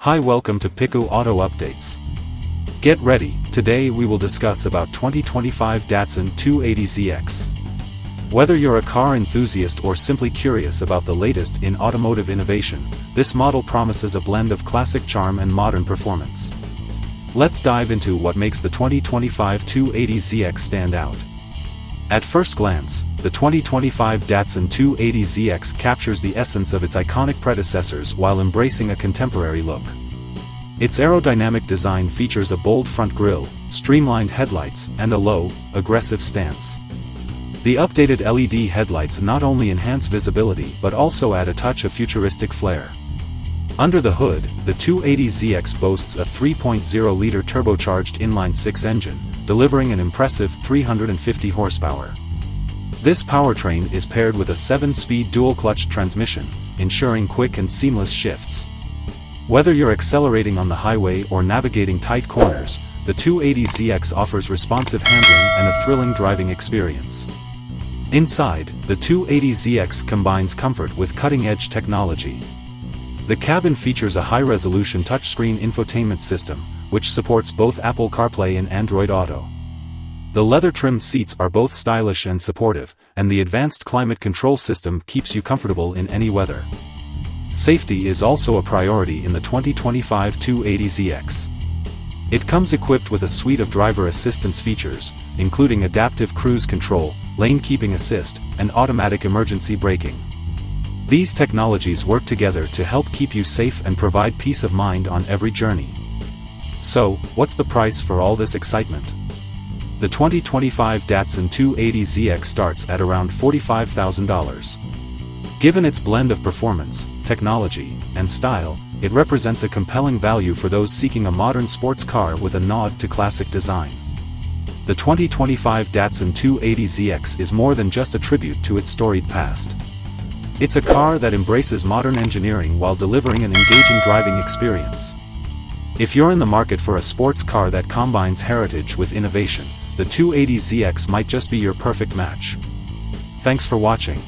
Hi, welcome to Piku Auto Updates. Get ready, today we will discuss about 2025 Datsun 280ZX. Whether you're a car enthusiast or simply curious about the latest in automotive innovation, this model promises a blend of classic charm and modern performance. Let's dive into what makes the 2025 280ZX stand out. At first glance, the 2025 Datsun 280ZX captures the essence of its iconic predecessors while embracing a contemporary look. Its aerodynamic design features a bold front grille, streamlined headlights, and a low, aggressive stance. The updated LED headlights not only enhance visibility but also add a touch of futuristic flair. Under the hood, the 280ZX boasts a 3.0-liter turbocharged inline-six engine, delivering an impressive 350 horsepower. This powertrain is paired with a 7-speed dual-clutch transmission, ensuring quick and seamless shifts. Whether you're accelerating on the highway or navigating tight corners, the 280ZX offers responsive handling and a thrilling driving experience. Inside, the 280ZX combines comfort with cutting-edge technology. The cabin features a high-resolution touchscreen infotainment system, which supports both Apple CarPlay and Android Auto. The leather-trimmed seats are both stylish and supportive, and the advanced climate control system keeps you comfortable in any weather. Safety is also a priority in the 2025 280ZX. It comes equipped with a suite of driver assistance features, including adaptive cruise control, lane keeping assist, and automatic emergency braking. These technologies work together to help keep you safe and provide peace of mind on every journey. So, what's the price for all this excitement? The 2025 Datsun 280ZX starts at around $45,000. Given its blend of performance, technology, and style, it represents a compelling value for those seeking a modern sports car with a nod to classic design. The 2025 Datsun 280ZX is more than just a tribute to its storied past. It's a car that embraces modern engineering while delivering an engaging driving experience. If you're in the market for a sports car that combines heritage with innovation, the 280ZX might just be your perfect match. Thanks for watching.